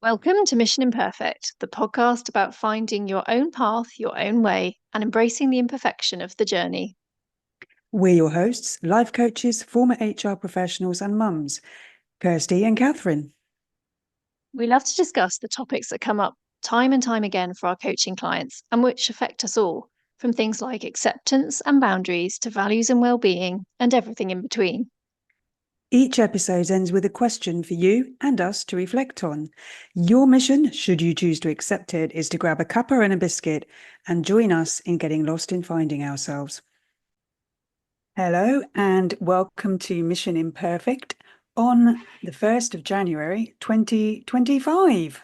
Welcome to Mission Imperfect, the podcast about finding your own path, your own way, and embracing the imperfection of the journey. We're your hosts, life coaches, former HR professionals, and mums, Kirsty and Kathryn. We love to discuss the topics that come up time and time again for our coaching clients and which affect us all, from things like acceptance and boundaries to values and well-being and everything in between. Each episode ends with a question for you and us to reflect on. Your mission, should you choose to accept it, is to grab a cuppa and a biscuit and join us in getting lost in finding ourselves. Hello and welcome to Mission Imperfect on the 1st of January 2025.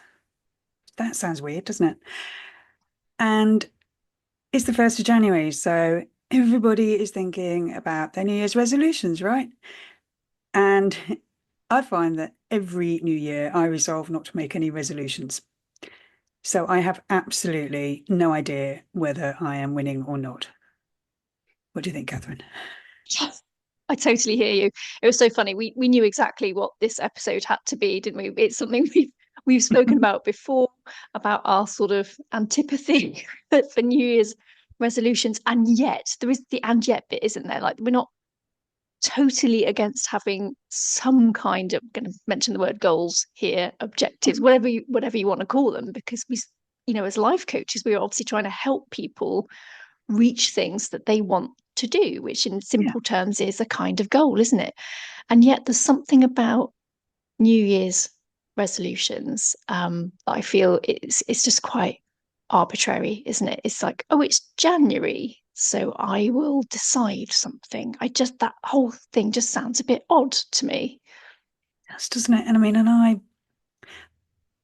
That sounds weird, doesn't it? And it's the 1st of January, so everybody is thinking about their New Year's resolutions, right? And I find that every new year I resolve not to make any resolutions. So I have absolutely no idea whether I am winning or not. What do you think, Kathryn? I totally hear you. It was so funny. We knew exactly what this episode had to be, didn't we? It's something we've spoken about before, about our sort of antipathy for New Year's resolutions. And yet there is the and yet bit, isn't there? Like, we're not totally against having some kind of, I'm going to mention the word goals here, objectives, whatever you want to call them, because as life coaches, we are obviously trying to help people reach things that they want to do, which in simple terms is a kind of goal, isn't it? And yet there's something about New Year's resolutions that I feel it's just quite arbitrary, isn't it? It's like, oh, it's January, so I will decide something. That whole thing just sounds a bit odd to me. Yes, doesn't it? And I mean,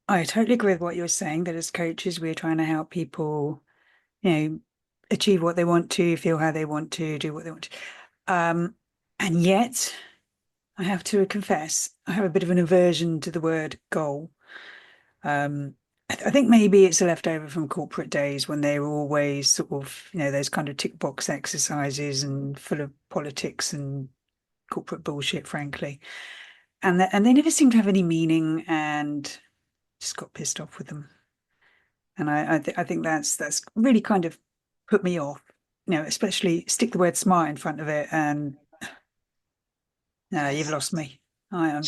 I totally agree with what you're saying, that as coaches, we're trying to help people, achieve what they want to, feel how they want to, do what they want to. And yet, I have to confess, I have a bit of an aversion to the word goal. I think maybe it's a leftover from corporate days when they were always sort of, those kind of tick box exercises and full of politics and corporate bullshit, frankly. And they never seem to have any meaning, and just got pissed off with them. And I think that's really kind of put me off, especially stick the word smart in front of it, and no, you've lost me. I am,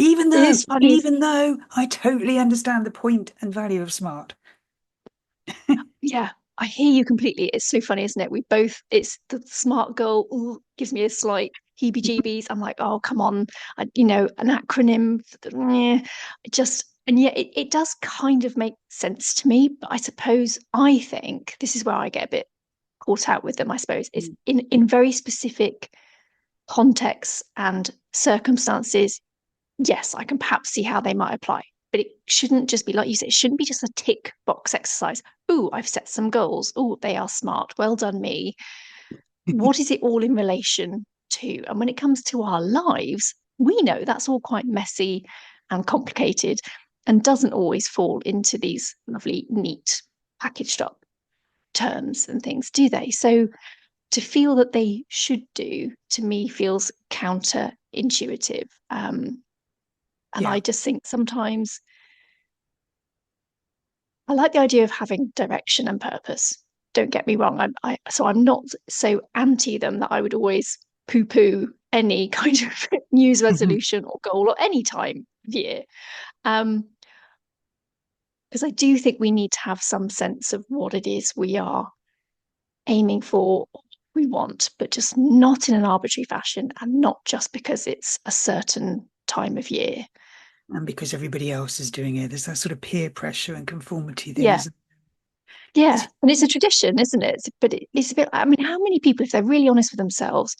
even It though is funny. even though I totally understand the point and value of smart. Yeah, I hear you completely. It's so funny, isn't it? It's the smart girl. Ooh, gives me a slight heebie-jeebies. I'm like, oh, come on, an acronym. And yet it does kind of make sense to me. But I think this is where I get a bit caught out with them, I suppose, is in very specific contexts and circumstances. Yes, I can perhaps see how they might apply, but it shouldn't just be, like you said, it shouldn't be just a tick box exercise. Oh, I've set some goals. Oh, they are smart. Well done, me. What is it all in relation to? And when it comes to our lives, we know that's all quite messy and complicated and doesn't always fall into these lovely, neat, packaged up terms and things, do they? So to feel that they should do, to me, feels counterintuitive. And Yeah. I just think sometimes I like the idea of having direction and purpose. Don't get me wrong. I'm not so anti them that I would always poo-poo any kind of news resolution or goal or any time of year. Because I do think we need to have some sense of what it is we are aiming for, we want, but just not in an arbitrary fashion and not just because it's a certain time of year. And because everybody else is doing it, there's that sort of peer pressure and conformity thing, Yeah. isn't Yeah, it? and it's a tradition, isn't it? But it's a bit. I mean, how many people, if they're really honest with themselves,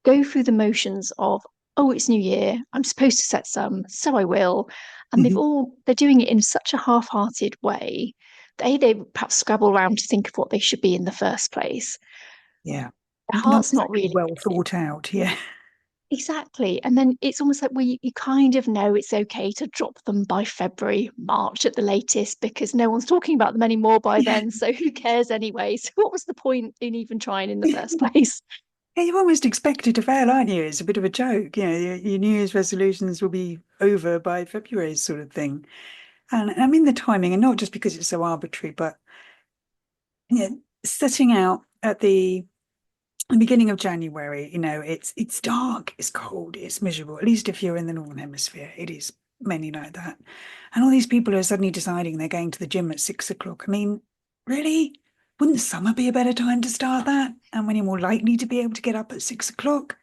go through the motions of, oh, it's New Year, I'm supposed to set some, so I will, and they're doing it in such a half-hearted way. They perhaps scrabble around to think of what they should be in the first place. Yeah. Their Not heart's not exactly really well in it. thought out. Yeah. Exactly. And then it's almost like you kind of know it's okay to drop them by February, March at the latest, because no one's talking about them anymore by then. So who cares anyway? So what was the point in even trying in the first place? Yeah, you're almost expected to fail, aren't you? It's a bit of a joke. Your New Year's resolutions will be over by February, sort of thing. And I mean the timing, and not just because it's so arbitrary, but setting out at the beginning of January, it's dark, it's cold, it's miserable. At least if you're in the Northern Hemisphere, it is mainly like that. And all these people are suddenly deciding they're going to the gym at 6 o'clock. I mean, really? Wouldn't summer be a better time to start that? And when you're more likely to be able to get up at 6 o'clock?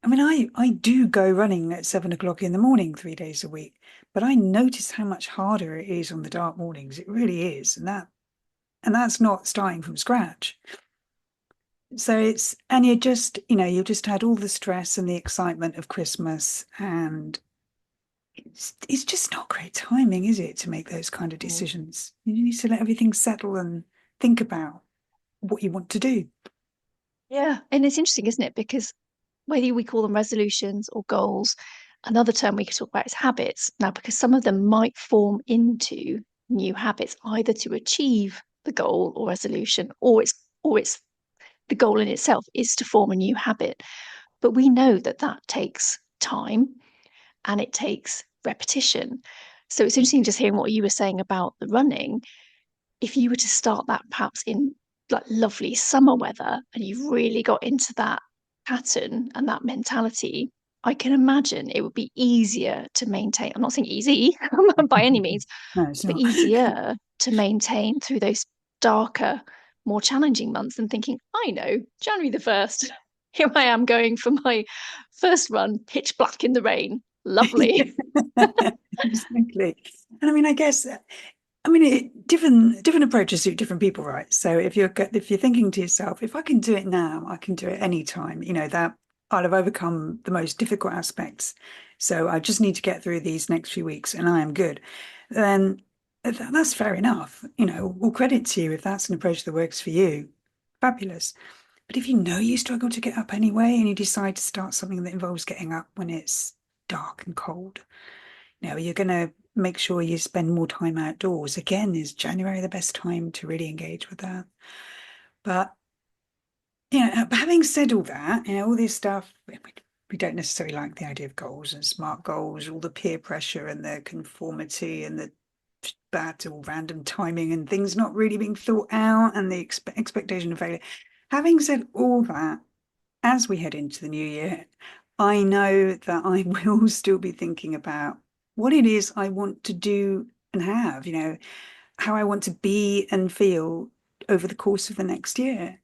I mean, I do go running at 7 o'clock in the morning 3 days a week, but I notice how much harder it is on the dark mornings. It really is. And that's not starting from scratch. So and you've just had all the stress and the excitement of Christmas, and it's just not great timing, is it, to make those kind of Mm. decisions? You need to let everything settle and think about what you want to do. Yeah. And it's interesting, isn't it? Because whether we call them resolutions or goals, another term we could talk about is habits. Now, because some of them might form into new habits, either to achieve the goal or resolution, or it's the goal in itself is to form a new habit. But we know that that takes time and it takes repetition. So it's interesting just hearing what you were saying about the running. If you were to start that perhaps in like lovely summer weather and you've really got into that pattern and that mentality, I can imagine it would be easier to maintain. I'm not saying easy by any means, No, it's but not. easier to maintain through those darker, more challenging months than thinking, I know, January the 1st, here I am going for my first run, pitch black in the rain. Lovely. Exactly. And I mean, different approaches suit different people, right? So if you're thinking to yourself, if I can do it now, I can do it anytime. That I'll have overcome the most difficult aspects. So I just need to get through these next few weeks, and I am good. Then that's fair enough. All credit to you if that's an approach that works for you. Fabulous. But if you know you struggle to get up anyway, and you decide to start something that involves getting up when it's dark and cold, you're going to make sure you spend more time outdoors. Again, is January the best time to really engage with that? But having said all that, all this stuff, we don't necessarily like the idea of goals and smart goals, all the peer pressure and the conformity and the bad or random timing and things not really being thought out and the expectation of failure. Having said all that, as we head into the new year, I know that I will still be thinking about what it is I want to do and have, how I want to be and feel over the course of the next year.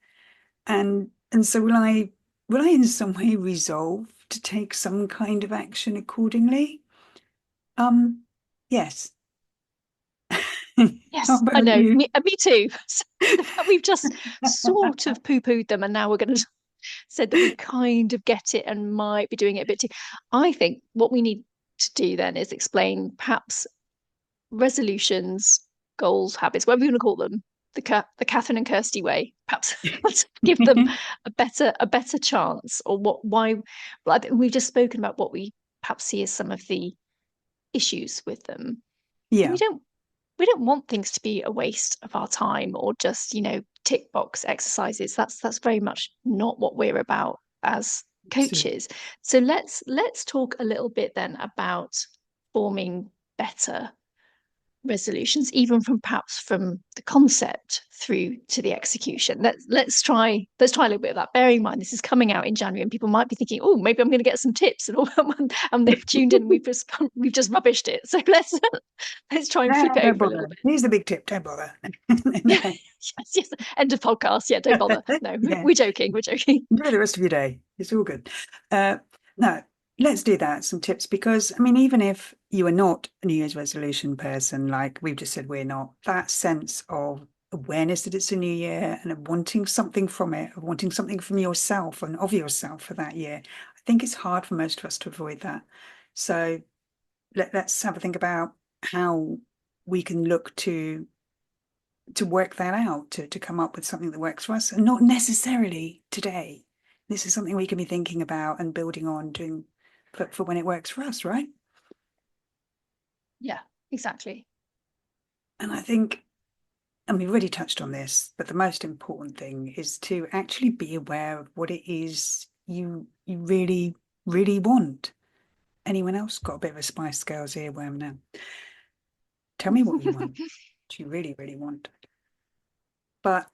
And so will I in some way resolve to take some kind of action accordingly? Yes. How Yes, I about know. you? Me too. The fact we've just sort of poo-pooed them, and now we're going to said that we kind of get it and might be doing it a bit too. I think what we need to do then is explain perhaps resolutions, goals, habits, whatever you want to call them, the Kathryn and Kirsty way. Perhaps let's give them a better chance, or why. Well, I think we've just spoken about what we perhaps see as some of the issues with them, and Yeah, we don't want things to be a waste of our time or just tick box exercises. That's very much not what we're about as absolutely. coaches. So let's talk a little bit then about forming better resolutions, even from perhaps from the concept through to the execution. Let's try a little bit of that. Bearing in mind this is coming out in January, and people might be thinking, "Oh, maybe I'm going to get some tips," and they've tuned in. And we've just rubbished it. So let's try and flip No, it don't over a little bother. bit. Here's the big tip. Don't bother. Yeah, yes, yes. End of podcast. Yeah, don't bother. No, Yeah. we're joking. We're joking. Enjoy the rest of your day. It's all good. No, let's do that. Some tips because I mean, even if you are not a New Year's resolution person, like we've just said, we're not, that sense of awareness that it's a new year and of wanting something from it, of wanting something from yourself and of yourself for that year, I think it's hard for most of us to avoid that. So let's have a think about how we can look to work that out, to come up with something that works for us, and not necessarily today. This is something we can be thinking about and building on doing for when it works for us, right? Yeah, exactly. And I think and we've already touched on this, but the most important thing is to actually be aware of what it is you really, really want. Anyone else got a bit of a Spice Girls earworm now? Tell me what you want. What you really, really want. But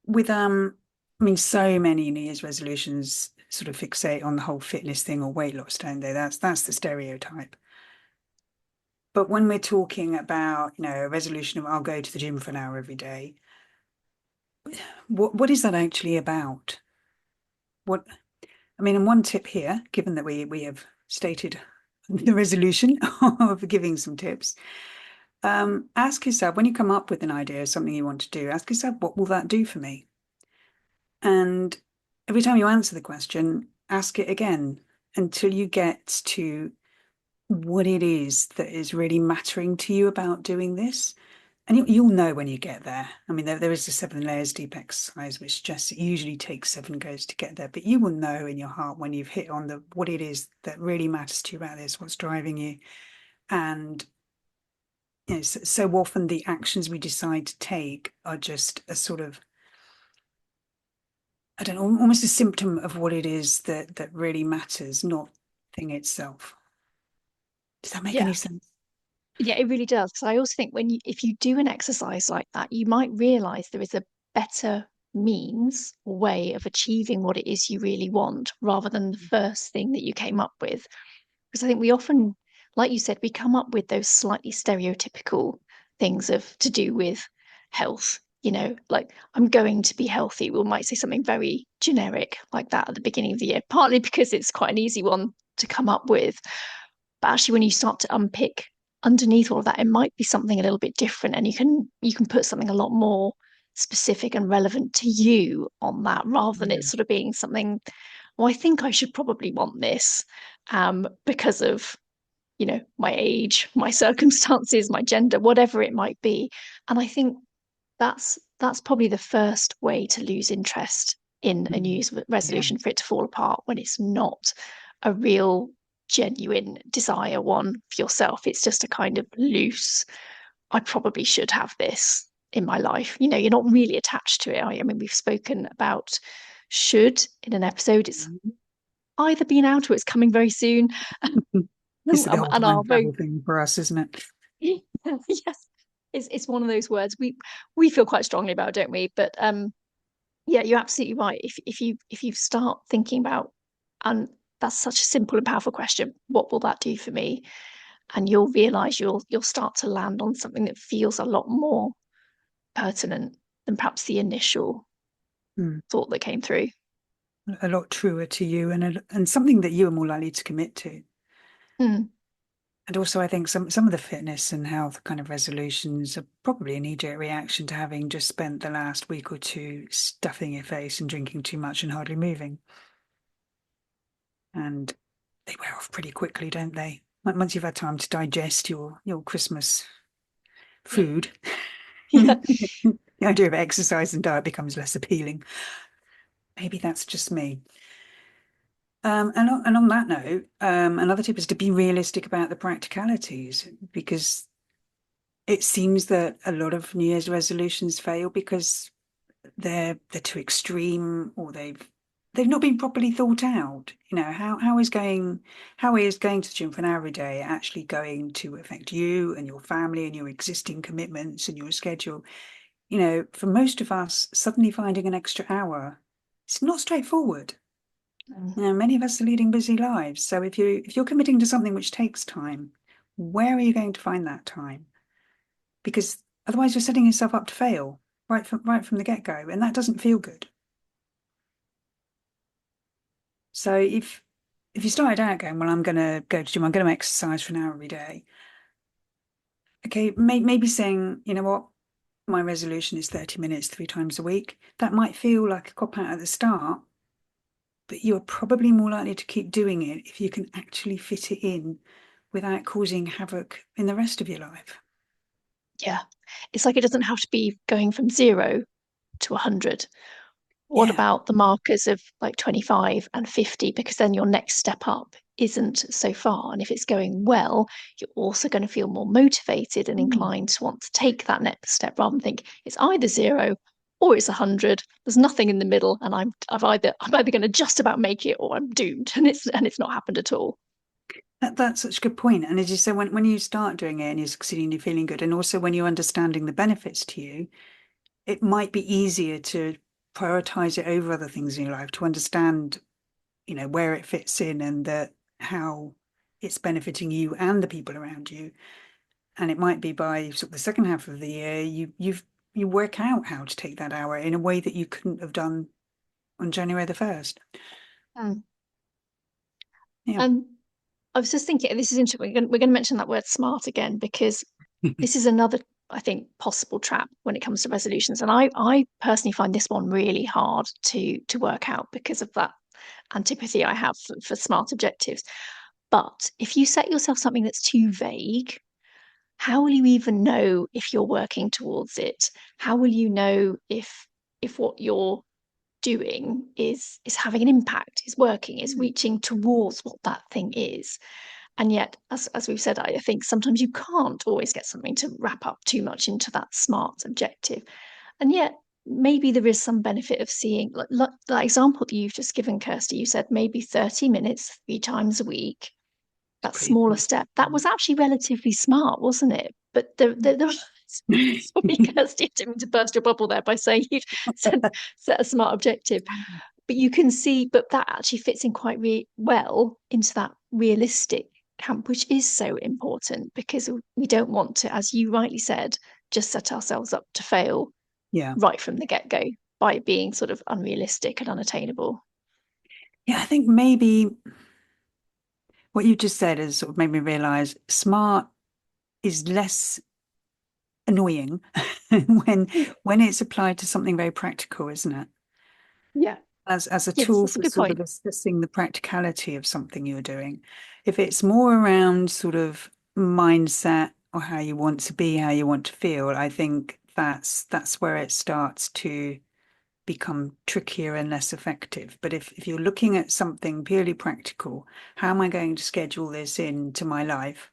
with I mean, so many New Year's resolutions sort of fixate on the whole fitness thing or weight loss, don't they? That's the stereotype. But when we're talking about, a resolution of I'll go to the gym for an hour every day, what is that actually about? What I mean, and one tip here, given that we have stated the resolution of giving some tips, ask yourself when you come up with an idea of something you want to do, ask yourself, what will that do for me? And every time you answer the question, ask it again until you get to what it is that is really mattering to you about doing this. And you'll know when you get there. I mean, there is a 7 layers deep exercise, which just usually takes 7 goes to get there. But you will know in your heart when you've hit on the what it is that really matters to you about this, what's driving you. And so often the actions we decide to take are just a sort of, I don't know, almost a symptom of what it is that really matters, not the thing itself. Does that make any Yeah. sense? Yeah, it really does. Because I also think if you do an exercise like that, you might realize there is a better means or way of achieving what it is you really want rather than the first thing that you came up with. Because I think we often, like you said, we come up with those slightly stereotypical things of to do with health. Like I'm going to be healthy. We might say something very generic like that at the beginning of the year, partly because it's quite an easy one to come up with. But actually, when you start to unpick underneath all of that, it might be something a little bit different, and you can put something a lot more specific and relevant to you on that, rather than it Mm. sort of being something. Well, I think I should probably want this because of my age, my circumstances, my gender, whatever it might be. And I think that's probably the first way to lose interest in a New Mm. Year's Yeah. resolution, for it to fall apart when it's not a real genuine desire one for yourself. It's just a kind of loose, I probably should have this in my life. You're not really attached to it, are you? I mean, we've spoken about should in an episode. It's either been out or it's coming very soon. It's the whole And time our very travel thing for us, isn't it? yes, it's one of those words we feel quite strongly about, don't we? But yeah, you're absolutely right. If you start thinking about, and that's such a simple and powerful question, what will that do for me? And you'll realize you'll start to land on something that feels a lot more pertinent than perhaps the initial Mm. thought that came through. A lot truer to you and something that you are more likely to commit to. Mm. And also, I think some of the fitness and health kind of resolutions are probably a knee-jerk reaction to having just spent the last week or two stuffing your face and drinking too much and hardly moving. And they wear off pretty quickly, don't they? Once you've had time to digest your Christmas food, Yeah. the idea of exercise and diet becomes less appealing. Maybe that's just me. And on that note, another tip is to be realistic about the practicalities because it seems that a lot of New Year's resolutions fail because they're too extreme or they've not been properly thought out. How is going to the gym for an hour a day actually going to affect you and your family and your existing commitments and your schedule? For most of us, suddenly finding an extra hour, it's not straightforward. Mm. Many of us are leading busy lives. So if you're committing to something which takes time, where are you going to find that time? Because otherwise you're setting yourself up to fail right from the get-go, and that doesn't feel good. So if you started out going, well, I'm going to go to gym, I'm going to exercise for an hour every day. Okay, maybe saying, you know what, my resolution is 30 minutes 3 times a week. That might feel like a cop out at the start, but you're probably more likely to keep doing it if you can actually fit it in without causing havoc in the rest of your life. Yeah. It's like it doesn't have to be going from 0 to 100. What Yeah. about the markers of like 25 and 50? Because then your next step up isn't so far. And if it's going well, you're also going to feel more motivated and Mm. inclined to want to take that next step rather than think it's either 0 or it's 100. There's nothing in the middle, and I'm either going to just about make it or I'm doomed, and it's not happened at all. That's such a good point. And as you say, when you start doing it and you're succeeding, you're feeling good, and also when you're understanding the benefits to you, it might be easier to prioritize it over other things in your life to understand, where it fits in and that how it's benefiting you and the people around you. And it might be by sort of the second half of the year, you work out how to take that hour in a way that you couldn't have done on January the 1st. Mm. Yeah. Um, I was just thinking, this is interesting. We're going to mention that word smart again because this is another, I think, possible trap when it comes to resolutions. And I personally find this one really hard to work out because of that antipathy I have for smart objectives. But if you set yourself something that's too vague, how will you even know if you're working towards it? How will you know if what you're doing is having an impact, is working, is reaching towards what that thing is? And yet, as we've said, I think sometimes you can't always get something to wrap up too much into that smart objective. And yet, maybe there is some benefit of seeing, like that example that you've just given, Kirsty. You said maybe 30 minutes 3 times a week, It's that pretty smaller pretty step. That was actually relatively smart, wasn't it? But there was, sorry, Kirsty, I didn't mean to burst your bubble there by saying you set a smart objective. But you can see, but that actually fits in quite well into that realistic camp, which is so important because we don't want to, as you rightly said, just set ourselves up to fail Yeah. right from the get-go by being sort of unrealistic and unattainable. Yeah, I think maybe what you just said has sort of made me realize smart is less annoying when when it's applied to something very practical, isn't it? Yeah. As a Yes, tool that's a for good sort of point. assessing the practicality of something you're doing. If it's more around sort of mindset or how you want to be, how you want to feel, I think that's where it starts to become trickier and less effective. But if you're looking at something purely practical, how am I going to schedule this into my life?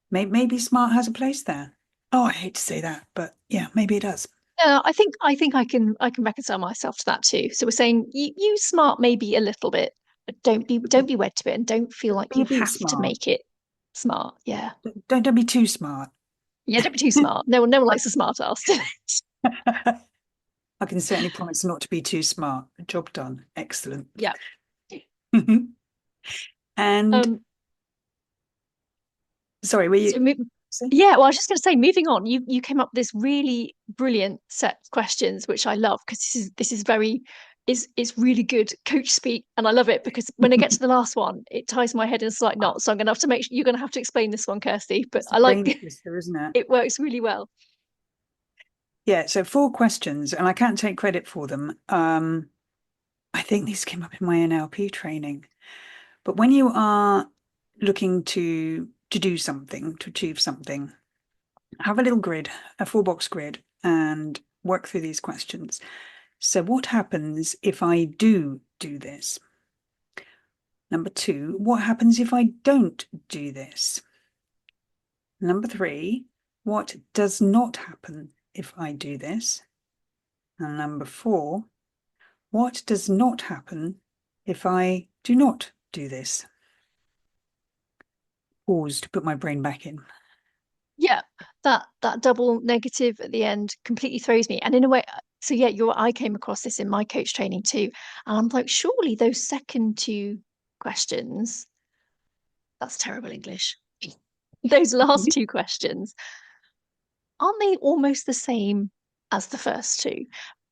Maybe smart has a place there. Oh, I hate to say that, but yeah, maybe it does. I think I can reconcile myself to that too. So we're saying you use smart maybe a little bit, but don't be wed to it and don't feel like Be you a bit have to smart. make it smart. Yeah. Don't be too smart. Yeah, don't be too smart. No one likes a smart ass. I can certainly promise not to be too smart. Job done. Excellent. Yeah. And Um, sorry, were so you? yeah, well, I was just going to say, moving on, you came up with this really brilliant set of questions, which I love because this is very is really good coach speak, and I love it because when I get to the last one, it ties my head in a slight knot. So I'm going to have to make sure you're going to have to explain this one, Kirsty. But It's a I brain like twister, isn't it? it works really well. Yeah, so 4 questions, and I can't take credit for them. I think these came up in my NLP training. But when you are looking to do something, to achieve something, have a little grid, a 4 box grid, and work through these questions. So what happens if I do this? Number 2, what happens if I don't do this? Number 3, what does not happen if I do this? And number 4, what does not happen if I do not do this? Pause to put my brain back in. Yeah, that double negative at the end completely throws me. And in a way, so yeah, I came across this in my coach training too, and I'm like, surely those second two questions, that's terrible English. Those last two questions, aren't they almost the same as the first two?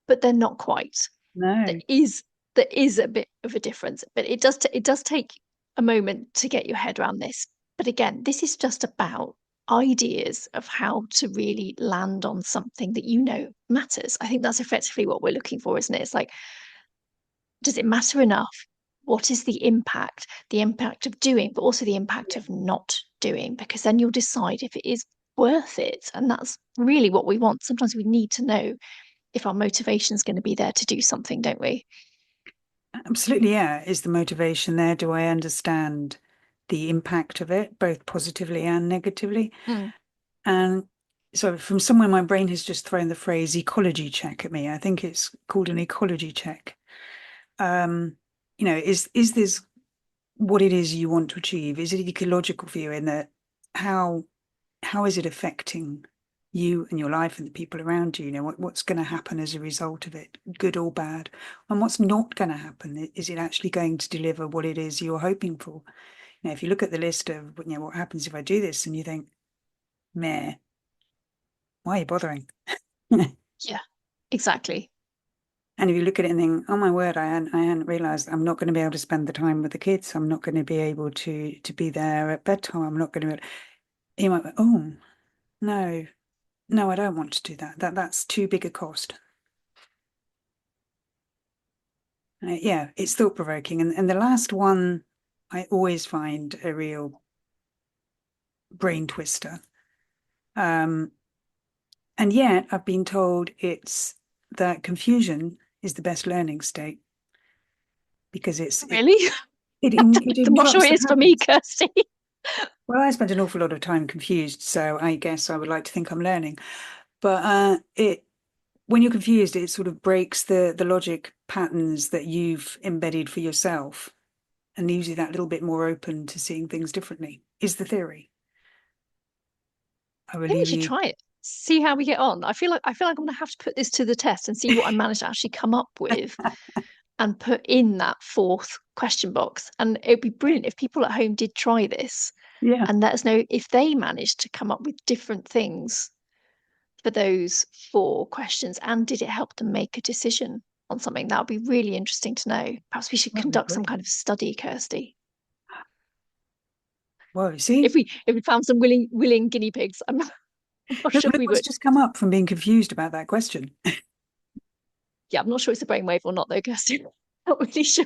But they're not quite. There No. is there is a bit of a difference, but it does take a moment to get your head around this. But again, this is just about ideas of how to really land on something that you know matters. I think that's effectively what we're looking for, isn't it? It's like, does it matter enough? What is the impact? The impact of doing, but also the impact Yeah. of not doing, because then you'll decide if it is worth it. And that's really what we want. Sometimes we need to know if our motivation is going to be there to do something, don't we? Absolutely, yeah. Is the motivation there? Do I understand? the impact of it, both positively and negatively. Mm. And so from somewhere, my brain has just thrown the phrase ecology check at me. I think it's called an ecology check. Is this what it is you want to achieve? Is it ecological for you in that how how is it affecting you and your life and the people around you? What's going to happen as a result of it, good or bad? And what's not going to happen? Is it actually going to deliver what it is you're hoping for? If you look at the list of, what happens if I do this, and you think, meh, why are you bothering? Yeah, exactly. And if you look at it and think, oh my word, I hadn't realized I'm not going to be able to spend the time with the kids. I'm not going to be able to be there at bedtime. I'm not going to be you might go, oh no, no, I don't want to do that. That's too big a cost. Yeah, it's thought provoking. And the last one I always find a real brain twister. Um, and yet I've been told it's that confusion is the best learning state because Really? it I'm not sure interrupts it the is for me, patterns. Kirsty. Well, I spent an awful lot of time confused, so I guess I would like to think I'm learning. But it when you're confused, it sort of breaks the logic patterns that you've embedded for yourself and leaves you that little bit more open to seeing things differently, is the theory. I will Maybe we leave should you. try it. See how we get on. I feel like I'm gonna have to put this to the test and see what I manage to actually come up with and put in that fourth question box. And it'd be brilliant if people at home did try this Yeah. and let us know if they managed to come up with different things for those four questions and did it help them make a decision on something. That would be really interesting to know. Perhaps we should That'd be conduct some great. kind of study, Kirsty. Well, you If see, we found some willing guinea pigs, I'm not look, sure look we what's would. just come up from being confused about that question. Yeah, I'm not sure it's a brainwave or not though, Kirsty. Not really sure.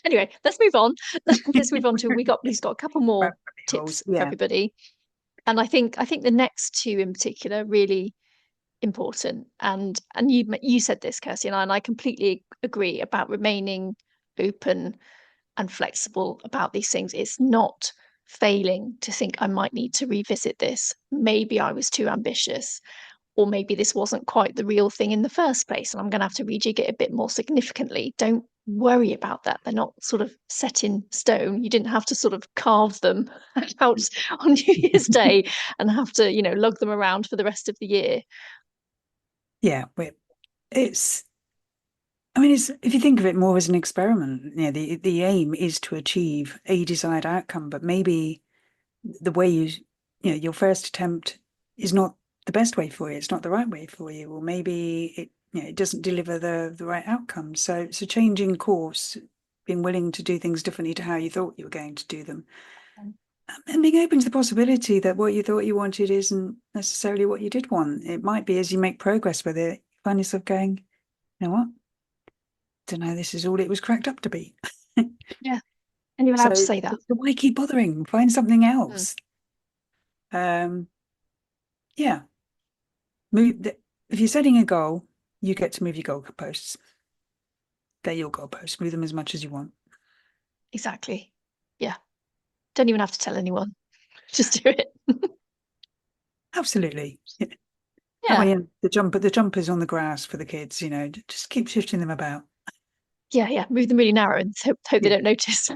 Anyway, let's move on. Let's move on to we've got a couple more Rabbit holes. tips for Yeah. everybody. And I think the next two in particular really important. And you said this, Kirsty, and I completely agree about remaining open and flexible about these things. It's not failing to think I might need to revisit this. Maybe I was too ambitious, or maybe this wasn't quite the real thing in the first place, and I'm going to have to rejig it a bit more significantly. Don't worry about that. They're not sort of set in stone. You didn't have to sort of carve them out on New Year's Day and have to, lug them around for the rest of the year. Yeah. It's, I mean, it's, if you think of it more as an experiment, the aim is to achieve a desired outcome, but maybe the way your first attempt is not the best way for you. It's not the right way for you, or maybe it doesn't deliver the right outcome. So changing course, being willing to do things differently to how you thought you were going to do them, and being open to the possibility that what you thought you wanted isn't necessarily what you did want. It might be as you make progress with it, you find yourself going, you know what? Don't know, this is all it was cracked up to be. Yeah. And you're allowed to So say that. why keep bothering? Find something Mm, else. Um, yeah. If you're setting a goal, you get to move your goalposts. They're your goalposts. Move them as much as you want. exactly. Yeah. Don't even have to tell anyone. Just do it. Absolutely. Yeah. That Yeah. way, the jumpers on the grass for the kids. Just keep shifting them about. Yeah. Yeah. Move them really narrow and hope they Yeah. don't notice.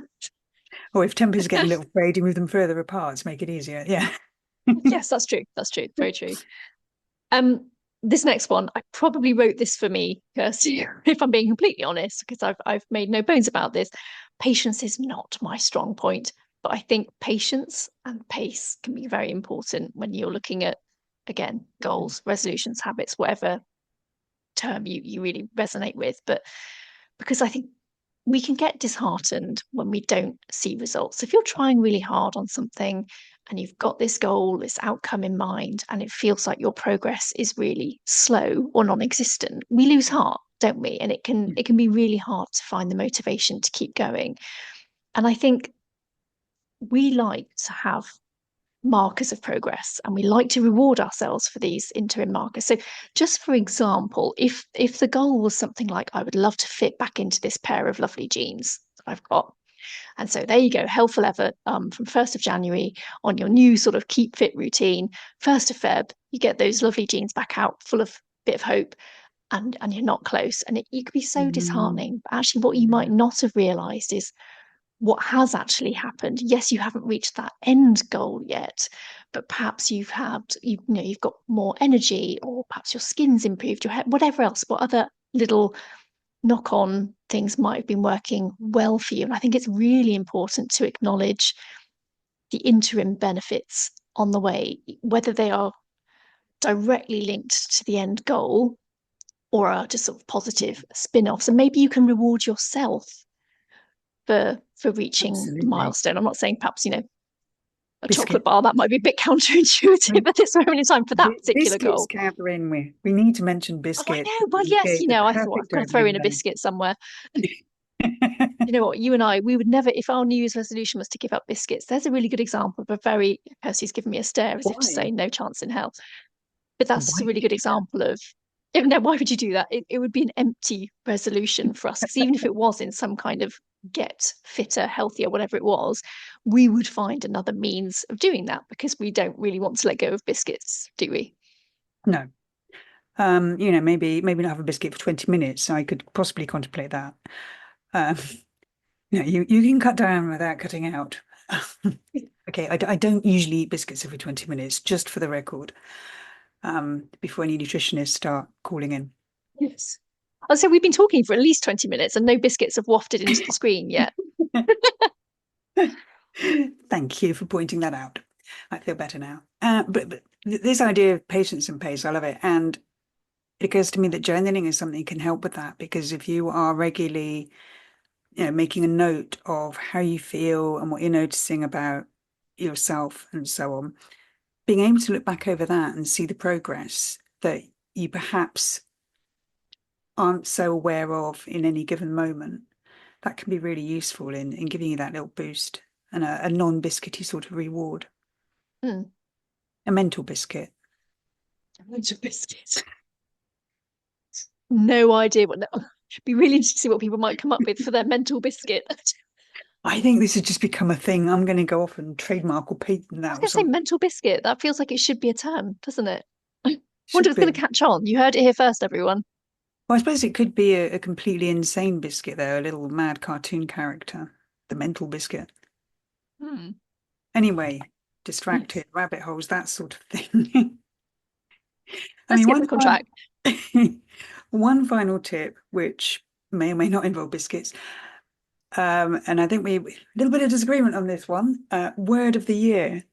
Or if tempers get a little frayed, you move them further apart to make it easier. Yeah. Yes, that's true. That's true. Very true. Um, this next one, I probably wrote this for me, Kirsty, if I'm being completely honest, because I've made no bones about this. Patience is not my strong point, but I think patience and pace can be very important when you're looking at, again, goals, resolutions, habits, whatever term you really resonate with. But because I think we can get disheartened when we don't see results. If you're trying really hard on something and you've got this goal, this outcome in mind, and it feels like your progress is really slow or non-existent, we lose heart, don't we? And it can be really hard to find the motivation to keep going. And I think we like to have markers of progress and we like to reward ourselves for these interim markers. So just for example, if the goal was something like I would love to fit back into this pair of lovely jeans that I've got, And so there you go, Healthful Ever from 1st of January on your new sort of keep fit routine. 1st of Feb, you get those lovely jeans back out full of bit of hope, and you're not close. And it could be so Mm, disheartening. But actually, what you might not have realized is what has actually happened. Yes, you haven't reached that end goal yet, but perhaps you've got more energy, or perhaps your skin's improved, your hair, whatever else, what other little knock-on things might have been working well for you. And I think it's really important to acknowledge the interim benefits on the way, whether they are directly linked to the end goal or are just sort of positive spin-offs. And maybe you can reward yourself for reaching the absolutely. milestone. I'm not saying perhaps, a chocolate Biscuit. bar, that might be a bit counterintuitive at this moment in time for that particular Biscuits, goal. Catherine. We need to mention Oh, I biscuits. know. Well, You yes, gave the I thought I've perfect got to throw in opening a there. biscuit somewhere. You know what, you and I, we would never, if our New Year's resolution was to give up biscuits, there's a really good example of a very, Kirsty's given me a stare as if to say, Why? no chance in hell. But that's Why a really would you good do that? example of, no, why would you do that? It would be an empty resolution for us, because even if it was in some kind of get fitter, healthier, whatever it was, we would find another means of doing that because we don't really want to let go of biscuits, do we? No. Maybe not have a biscuit for 20 minutes. I could possibly contemplate that. Um, you can cut down without cutting out. Okay, I don't usually eat biscuits every 20 minutes, just for the record, before any nutritionists start calling in. Yes. Oh, so we've been talking for at least 20 minutes and no biscuits have wafted into the screen yet. Thank you for pointing that out. I feel better now. But this idea of patience and pace, I love it. And it occurs to me that journaling is something that can help with that, because if you are regularly, making a note of how you feel and what you're noticing about yourself and so on, being able to look back over that and see the progress that you perhaps aren't so aware of in any given moment, that can be really useful in giving you that little boost and a non-biscuity sort of reward, Mm. a mental biscuit. Loads of biscuits. No idea what. Be really interested to see what people might come up with for their mental biscuit. I think this has just become a thing. I'm going to go off and trademark or patent I was that or going to say something. mental biscuit. That feels like it should be a term, doesn't it? I wonder if Should it's going be. to catch on. You heard it here first, everyone. Well, I suppose it could be a completely insane biscuit, though, a little mad cartoon character, the mental biscuit. Hmm. Anyway, Yes. distracted, rabbit holes, that sort of thing. I Let's mean, get back on track. one final tip, which may or may not involve biscuits, and I think a little bit of disagreement on this one. Word of the year.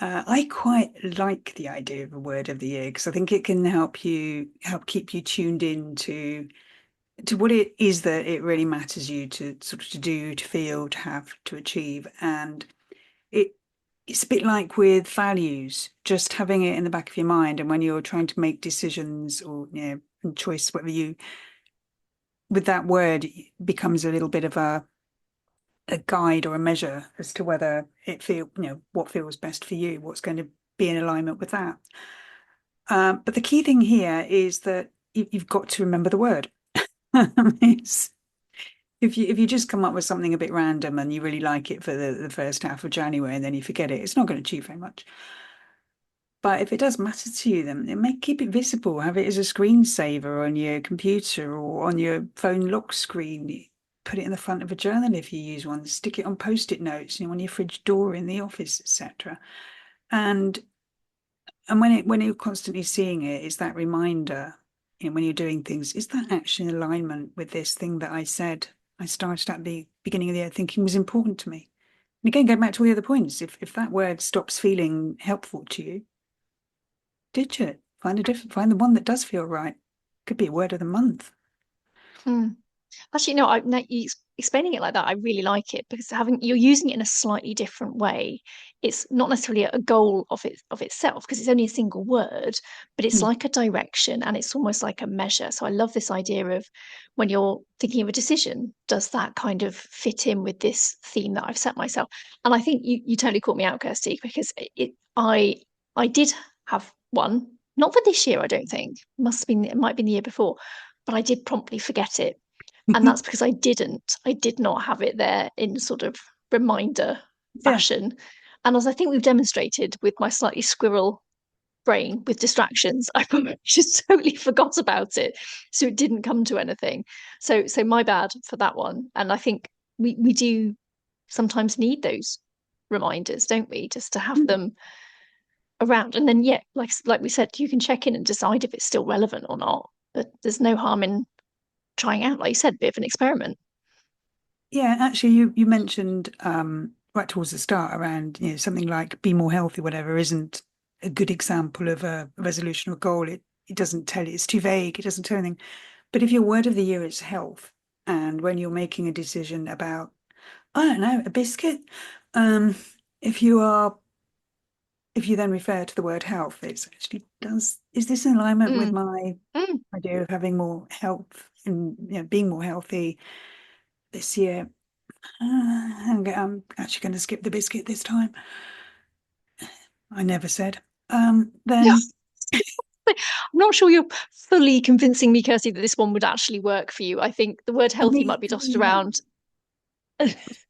I quite like the idea of a word of the year because I think it can help keep you tuned in to what it is that it really matters you to sort of to do, to feel, to have, to achieve. And it it's a bit like with values, just having it in the back of your mind. And when you're trying to make decisions or and choice, whatever you with that word it becomes a little bit of a guide or a measure as to whether what feels best for you, what's going to be in alignment with that. But the key thing here is that you've got to remember the word. It's, if you just come up with something a bit random and you really like it for the first half of January and then you forget it, it's not going to achieve very much. But if it does matter to you, then keep it visible. Have it as a screensaver on your computer or on your phone lock screen. Put it in the front of a journal if you use one. Stick it on post-it notes, on your fridge door in the office, etc. And when you're constantly seeing it, is that reminder, when you're doing things, is that actually in alignment with this thing that I said I started at the beginning of the year thinking was important to me? And again, going back to all the other points, if that word stops feeling helpful to you, ditch it. Find the one that does feel right. Could be a word of the month. Hmm. Actually, no, now explaining it like that, I really like it because you're using it in a slightly different way. It's not necessarily a goal of itself because it's only a single word, but it's Mm. like a direction and it's almost like a measure. So I love this idea of when you're thinking of a decision, does that kind of fit in with this theme that I've set myself? And I think you totally caught me out, Kirsty, because I did have one, not for this year, I don't think. It might have been the year before, but I did promptly forget it And that's because I did not have it there in sort of reminder Yeah. fashion. And as I think we've demonstrated with my slightly squirrel brain with distractions, I just totally forgot about it. So it didn't come to anything. So my bad for that one. And I think we do sometimes need those reminders, don't we? Just to have Mm. them around. And then yeah, like we said, you can check in and decide if it's still relevant or not. But there's no harm in trying out, like you said, a bit of an experiment. Yeah, actually, you mentioned right towards the start around, something like be more healthy, whatever, isn't a good example of a resolution or goal. It doesn't tell you, it's too vague, it doesn't tell anything. But if your word of the year is health, and when you're making a decision about, I don't know, a biscuit, um, if you are if you then refer to the word health, it's actually does, is this in alignment with Mm, my mm. idea of having more health and being more healthy this year? I'm actually going to skip the biscuit this time. I never said. Yeah. Then I'm not sure you're fully convincing me, Kirsty, that this one would actually work for you. I think the word for healthy me, might be for dotted me, no. around.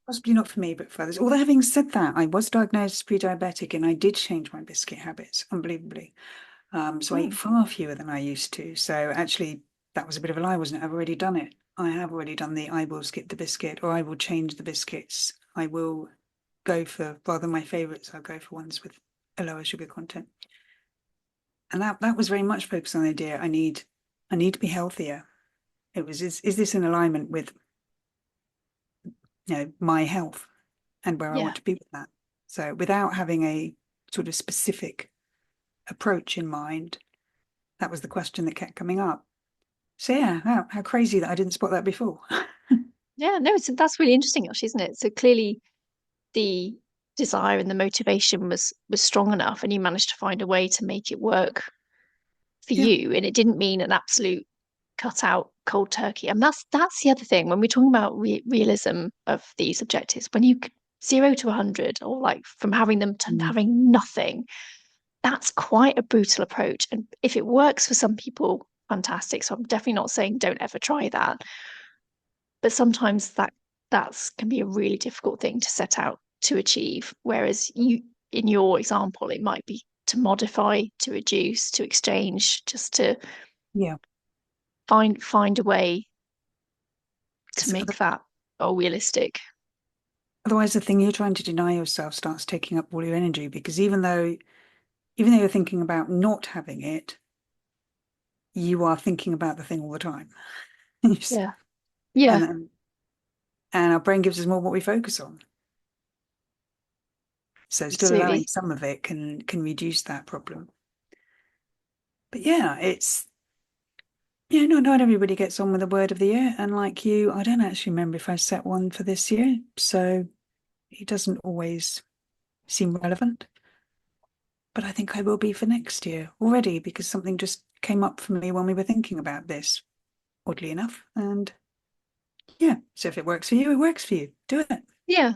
Possibly not for me, but for others. Although having said that, I was diagnosed as pre-diabetic and I did change my biscuit habits, unbelievably. So I eat Mm. far fewer than I used to. So actually, that was a bit of a lie, wasn't it? I've already done it. I have already done the I will skip the biscuit or I will change the biscuits. I will go for rather than my favourites, I'll go for ones with a lower sugar content. And that was very much focused on the idea I need to be healthier. It was is this in alignment with my health and where I Yeah, want to be with that? So without having a sort of specific approach in mind, that was the question that kept coming up. So yeah, how crazy that I didn't spot that before. yeah, no, that's really interesting, actually, isn't it? So clearly, the desire and the motivation was strong enough, and you managed to find a way to make it work for Yeah. you, and it didn't mean an absolute cut out cold turkey. And that's the other thing when we're talking about realism of these objectives. When you 0 to 100, or like from having them to Mm. having nothing, that's quite a brutal approach. And if it works for some people, fantastic. So I'm definitely not saying don't ever try that. But sometimes that's can be a really difficult thing to set out to achieve. Whereas you, in your example, it might be to modify, to reduce, to exchange, just to Yeah. find a way to 'Cause make that all realistic. otherwise the thing you're trying to deny yourself starts taking up all your energy because even though you're thinking about not having it, you are thinking about the thing all the time. Yeah. and Yeah, then, and our brain gives us more what we focus on. So still allowing absolutely. some of it can reduce that problem. But yeah, not everybody gets on with the word of the year. And like you, I don't actually remember if I set one for this year. So it doesn't always seem relevant. But I think I will be for next year already because something just came up for me when we were thinking about this, oddly enough. And yeah, so if it works for you, it works for you. Do it. Yeah.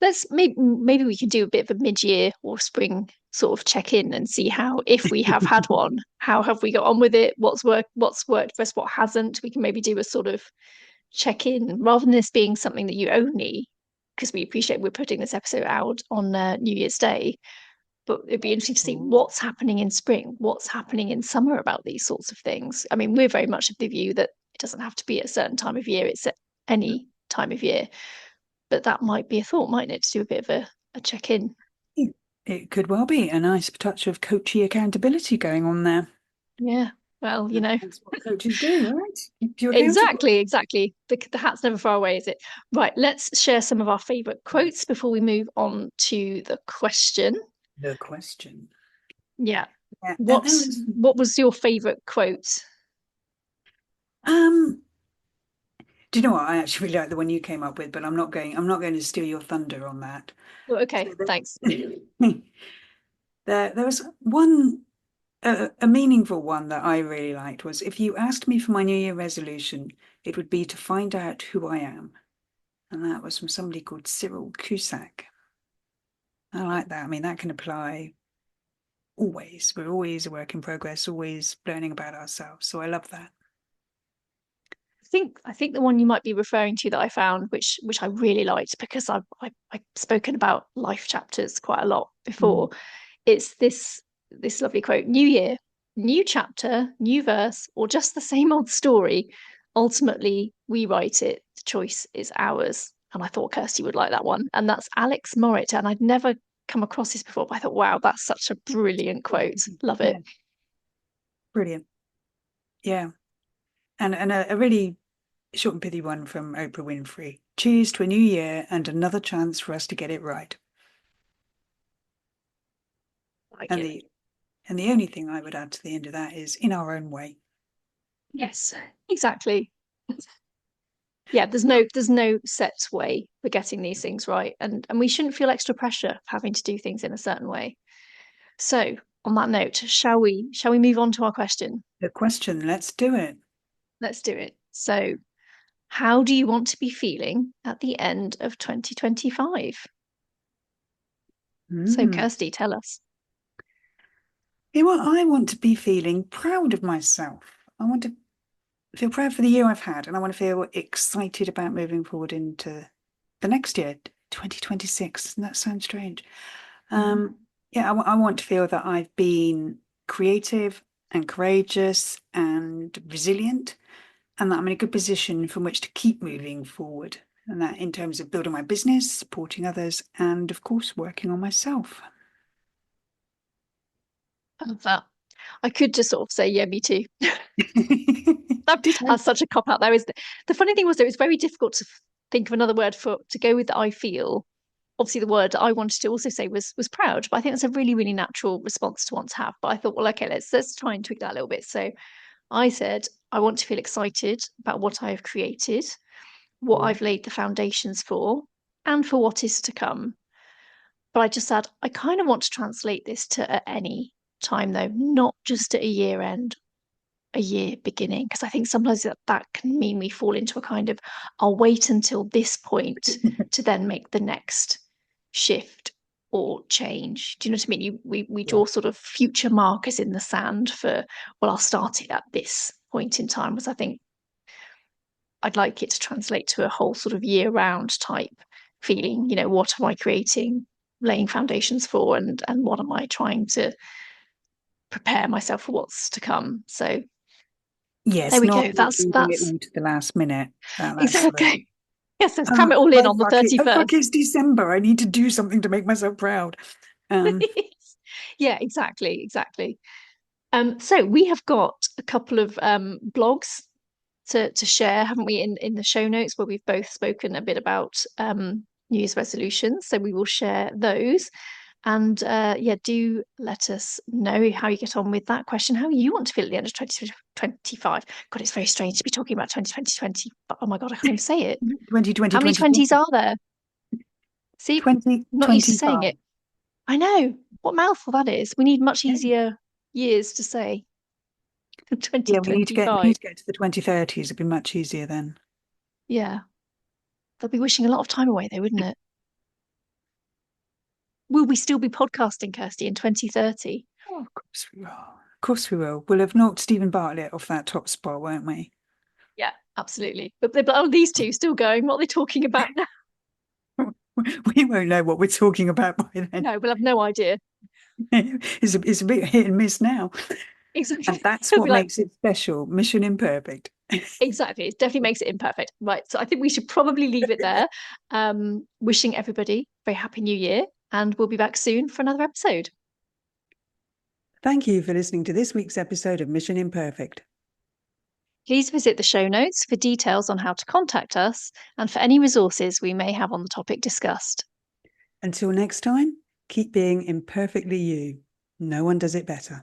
Let's maybe we could do a bit of a mid-year or spring sort of check in and see how, if we have had one, how have we got on with it? What's worked for us, what hasn't? We can maybe do a sort of check in rather than this being something that you only, because we appreciate we're putting this episode out on New Year's Day, but it'd be interesting to see Ooh. what's happening in spring, what's happening in summer about these sorts of things. I mean, we're very much of the view that it doesn't have to be at a certain time of year, it's at any time of year. But that might be a thought, mightn't it, to do a bit of a check in? It could well be a nice touch of coachy accountability going on there. Yeah. Well, you know, That's what coaches do, right? Keep you accountable. exactly, exactly. The hat's never far away, is it? Right. Let's share some of our favorite quotes before we move on to the question. The question. Yeah. Yeah, and there What was what was your favorite quote? um do you know what? I actually really like the one you came up with, but I'm not going to steal your thunder on that. Oh, So okay, thanks. there was one a meaningful one that I really liked was if you asked me for my New Year resolution, it would be to find out who I am. And that was from somebody called Cyril Cusack. I like that. I mean, that can apply always. We're always a work in progress, always learning about ourselves. So I love that. I think the one you might be referring to that I found, which I really liked because I've spoken about life chapters quite a lot before. It's this lovely quote: "New year, new chapter, new verse, or just the same old story. Ultimately, we write it. The choice is ours." And I thought Kirsty would like that one. And that's Alex Morritt. And I'd never come across this before, but I thought, wow, that's such a brilliant quote. Love it. Yeah. Brilliant. Yeah. And a really short and pithy one from Oprah Winfrey. Cheers to a new year and another chance for us to get it right. Like And it. the only thing I would add to the end of that is in our own way. Yes, exactly. Yeah, there's no set way for getting these things right. And we shouldn't feel extra pressure having to do things in a certain way. So on that note, shall we move on to our question? The question, let's do it. Let's do it. So how do you want to be feeling at the end of 2025? So Mm. Kirsty, tell us. You know what? I want to be feeling proud of myself. I want to feel proud for the year I've had, and I want to feel excited about moving forward into the next year, 2026. Doesn't that sound strange? Yeah, I want to feel that I've been creative and courageous and resilient, and that I'm in a good position from which to keep moving forward. And that in terms of building my business, supporting others, and of course, working on myself. I love that. I could just sort of say, yeah, me too. Ditto. That's such a cop out there, isn't it? The funny thing was, it was very difficult to think of another word for to go with I feel. Obviously, the word I wanted to also say was proud, but I think that's a really, really natural response to want to have. But I thought, well, okay, let's try and tweak that a little bit. So I said, I want to feel excited about what I have created, what Yeah. I've laid the foundations for, and for what is to come. But I just said, I kind of want to translate this to at any time, though, not just at a year end, a year beginning, because I think sometimes that can mean we fall into a kind of, I'll wait until this point to then make the next shift or change. Do you know what I mean? We Yeah. draw sort of future markers in the sand for, well, I'll start it at this point in time, because I think I'd like it to translate to a whole sort of year round type feeling. What am I creating, laying foundations for, and what am I trying to prepare myself for what's to come? So there Yes, we not go. That's leaving it that's all to the last minute. That's exactly. Yes, let's cram it all in oh on the fuck it. Oh fuck, 31st. it's December. I need to do something to make myself proud. Um, Yeah, exactly. So we have got a couple of blogs to share, haven't we, in the show notes, where we've both spoken a bit about New Year's resolutions. So we will share those. And yeah, do let us know how you get on with that question, how you want to feel at the end of 2025. God, it's very strange to be talking about 2020. But oh my God, I can't even say it. 2020, How many 20s are there? See, I'm not used to saying 2025. it. I know. What mouthful that is. We need much easier years to say than Yeah, we 2025. need to get to the 2030s. It'd be much easier then. Yeah. They'll be wishing a lot of time away, though, wouldn't it? Will we still be podcasting, Kirsty, in 2030? Oh, of course we will. Of course we will. We'll have knocked Stephen Bartlett off that top spot, won't we? Yeah, absolutely. But oh, these two still going. What are they talking about now? We won't know what we're talking about by then. No, we'll have no idea. It's a bit hit and miss now. Exactly. And that's It'll what be like, makes it special. Mission imperfect. exactly. It definitely makes it imperfect. Right. So I think we should probably leave it there. Wishing everybody a very happy new year, and we'll be back soon for another episode. Thank you for listening to this week's episode of Mission Imperfect. Please visit the show notes for details on how to contact us and for any resources we may have on the topic discussed. Until next time, keep being imperfectly you. No one does it better.